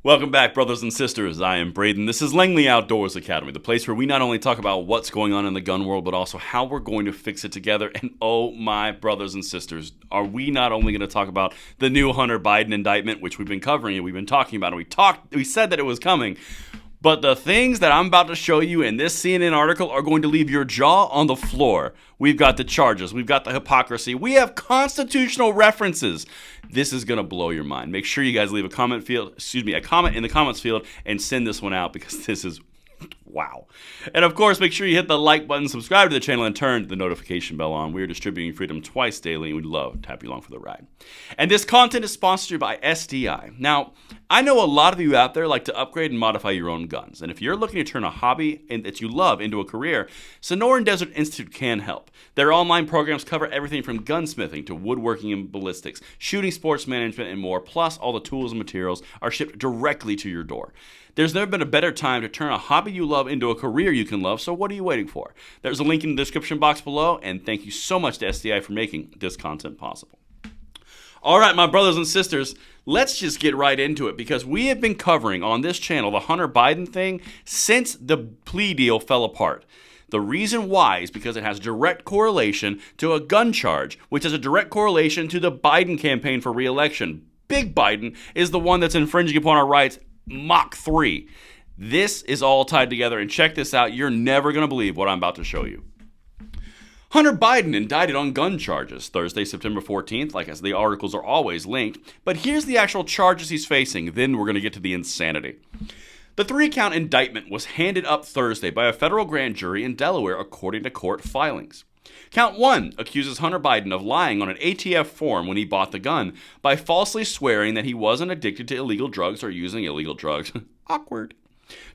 Welcome back, brothers and sisters. I am Braden. This is Langley Outdoors Academy, the place where we not only talk about what's going on in the gun world, but also how we're going to fix it together. And oh my brothers and sisters, are we not only going to talk about the new Hunter Biden indictment, which we've been covering and we've been talking about, and we said that it was coming, but the things that I'm about to show you in this CNN article are going to leave your jaw on the floor. We've got the charges. We've got the hypocrisy. We have constitutional references. This is going to blow your mind. Make sure you guys leave a comment in the comments field and send this one out because this is wow. And of course, make sure you hit the like button, subscribe to the channel, and turn the notification bell on. We are distributing freedom twice daily, and we'd love to have you along for the ride. And this content is sponsored by SDI. Now, I know a lot of you out there like to upgrade and modify your own guns. And if you're looking to turn a hobby that you love into a career, Sonoran Desert Institute can help. Their online programs cover everything from gunsmithing to woodworking and ballistics, shooting sports management, and more. Plus, all the tools and materials are shipped directly to your door. There's never been a better time to turn a hobby you love into a career you can love, so what are you waiting for? There's a link in the description box below, and thank you so much to SDI for making this content possible. All right, my brothers and sisters, let's just get right into it because we have been covering on this channel the Hunter Biden thing since the plea deal fell apart. The reason why is because it has direct correlation to a gun charge, which has a direct correlation to the Biden campaign for re-election. Big Biden is the one that's infringing upon our rights Mach 3. This is all tied together, and check this out. You're never going to believe what I'm about to show you. Hunter Biden indicted on gun charges Thursday, September 14th, like as the articles are always linked. But here's the actual charges he's facing. Then we're going to get to the insanity. The 3-count indictment was handed up Thursday by a federal grand jury in Delaware, according to court filings. Count 1 accuses Hunter Biden of lying on an ATF form when he bought the gun by falsely swearing that he wasn't addicted to illegal drugs or using illegal drugs. Awkward.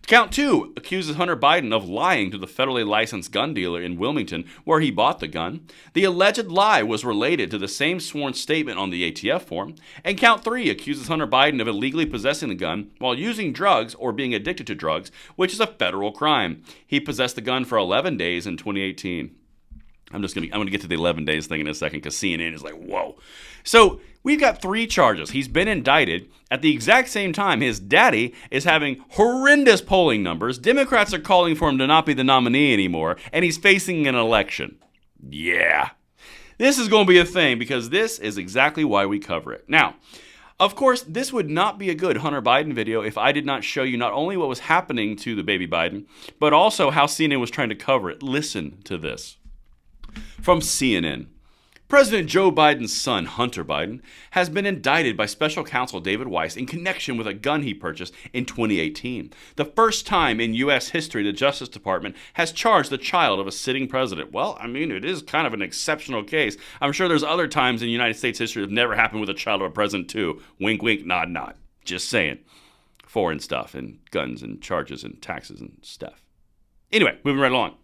Count 2 accuses Hunter Biden of lying to the federally licensed gun dealer in Wilmington where he bought the gun. The alleged lie was related to the same sworn statement on the ATF form. And Count 3 accuses Hunter Biden of illegally possessing the gun while using drugs or being addicted to drugs, which is a federal crime. He possessed the gun for 11 days in 2018. I'm going to get to the 11 days thing in a second because CNN is like, whoa. So we've got 3 charges. He's been indicted. At the exact same time, his daddy is having horrendous polling numbers. Democrats are calling for him to not be the nominee anymore, and he's facing an election. Yeah. This is going to be a thing because this is exactly why we cover it. Now, of course, this would not be a good Hunter Biden video if I did not show you not only what was happening to the baby Biden, but also how CNN was trying to cover it. Listen to this. From CNN, President Joe Biden's son, Hunter Biden, has been indicted by special counsel David Weiss in connection with a gun he purchased in 2018. The first time in U.S. history the Justice Department has charged the child of a sitting president. Well, I mean, it is kind of an exceptional case. I'm sure there's other times in United States history that have never happened with a child of a president too. Wink, wink, nod, nod. Just saying. Foreign stuff and guns and charges and taxes and stuff. Anyway, moving right along.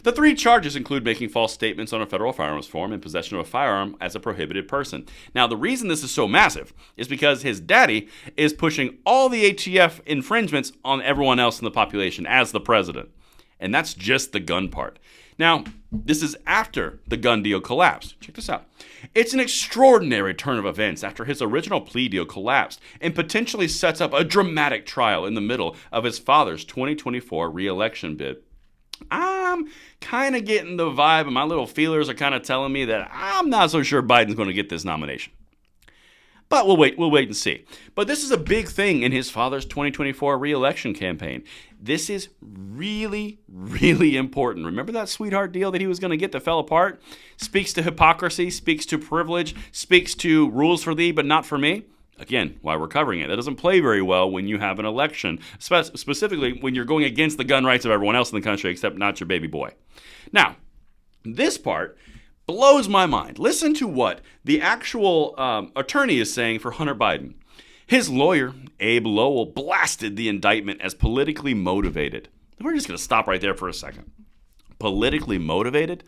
The 3 charges include making false statements on a federal firearms form and possession of a firearm as a prohibited person. Now, the reason this is so massive is because his daddy is pushing all the ATF infringements on everyone else in the population as the president. And that's just the gun part. Now, this is after the gun deal collapsed. Check this out. It's an extraordinary turn of events after his original plea deal collapsed and potentially sets up a dramatic trial in the middle of his father's 2024 re-election bid. I'm kind of getting the vibe, and my little feelers are kind of telling me that I'm not so sure Biden's going to get this nomination. But we'll wait and see. But this is a big thing in his father's 2024 re-election campaign. This is really, really important. Remember that sweetheart deal that he was going to get that fell apart? Speaks to hypocrisy, speaks to privilege, speaks to rules for thee, but not for me. Again, why we're covering it. That doesn't play very well when you have an election, specifically when you're going against the gun rights of everyone else in the country except not your baby boy. Now, this part blows my mind. Listen to what the actual attorney is saying for Hunter Biden. His lawyer, Abe Lowell, blasted the indictment as politically motivated. We're just going to stop right there for a second. Politically motivated?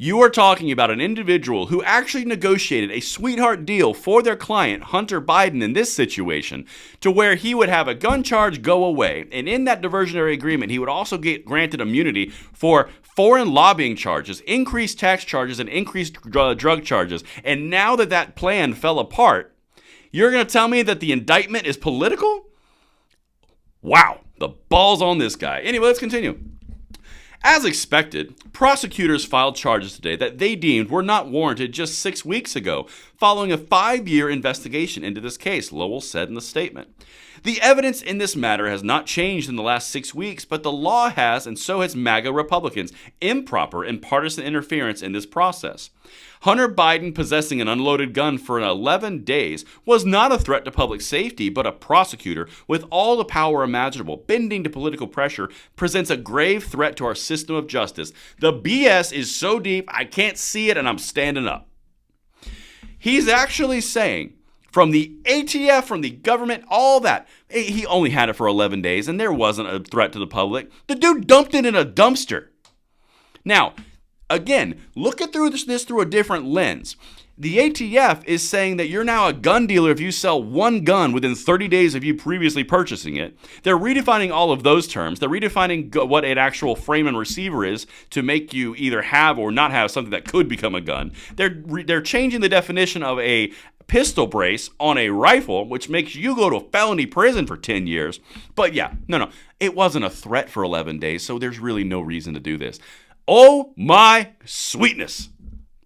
You are talking about an individual who actually negotiated a sweetheart deal for their client, Hunter Biden, in this situation, to where he would have a gun charge go away. And in that diversionary agreement, he would also get granted immunity for foreign lobbying charges, increased tax charges, and increased drug charges. And now that that plan fell apart, you're going to tell me that the indictment is political? Wow, the balls on this guy. Anyway, let's continue. As expected, prosecutors filed charges today that they deemed were not warranted just 6 weeks ago, following a 5-year investigation into this case, Lowell said in the statement. The evidence in this matter has not changed in the last 6 weeks, but the law has, and so has MAGA Republicans, improper and partisan interference in this process. Hunter Biden possessing an unloaded gun for 11 days was not a threat to public safety, but a prosecutor with all the power imaginable, bending to political pressure, presents a grave threat to our system of justice. The BS is so deep, I can't see it, and I'm standing up. He's actually saying, from the ATF, from the government, all that. He only had it for 11 days, and there wasn't a threat to the public. The dude dumped it in a dumpster. Now, again, look at this through a different lens. The ATF is saying that you're now a gun dealer if you sell one gun within 30 days of you previously purchasing it. They're redefining all of those terms. They're redefining what an actual frame and receiver is to make you either have or not have something that could become a gun. They're changing the definition of a pistol brace on a rifle, which makes you go to felony prison for 10 years. But yeah, no, it wasn't a threat for 11 days, so there's really no reason to do this. Oh my sweetness.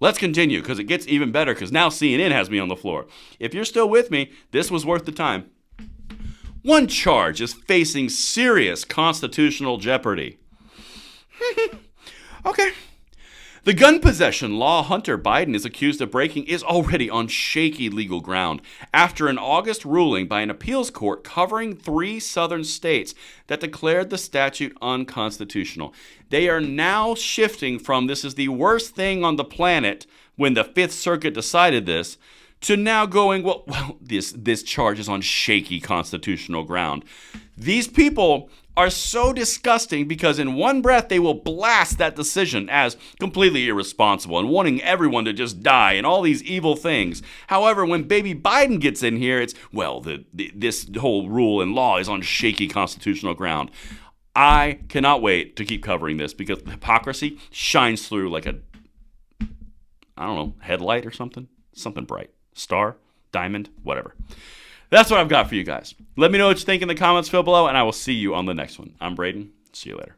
Let's continue, because it gets even better, because now CNN has me on the floor. If you're still with me, this was worth the time. One charge is facing serious constitutional jeopardy. Okay. The gun possession law Hunter Biden is accused of breaking is already on shaky legal ground after an August ruling by an appeals court covering 3 southern states that declared the statute unconstitutional. They are now shifting from this is the worst thing on the planet when the Fifth Circuit decided this to now going, well, this charge is on shaky constitutional ground. These people are so disgusting because in one breath they will blast that decision as completely irresponsible and wanting everyone to just die and all these evil things. However, when baby Biden gets in here, it's, well, this whole rule and law is on shaky constitutional ground. I cannot wait to keep covering this because hypocrisy shines through like a, I don't know, headlight or something bright. Star, diamond, whatever. That's what I've got for you guys. Let me know what you think in the comments below, and I will see you on the next one. I'm Braden. See you later.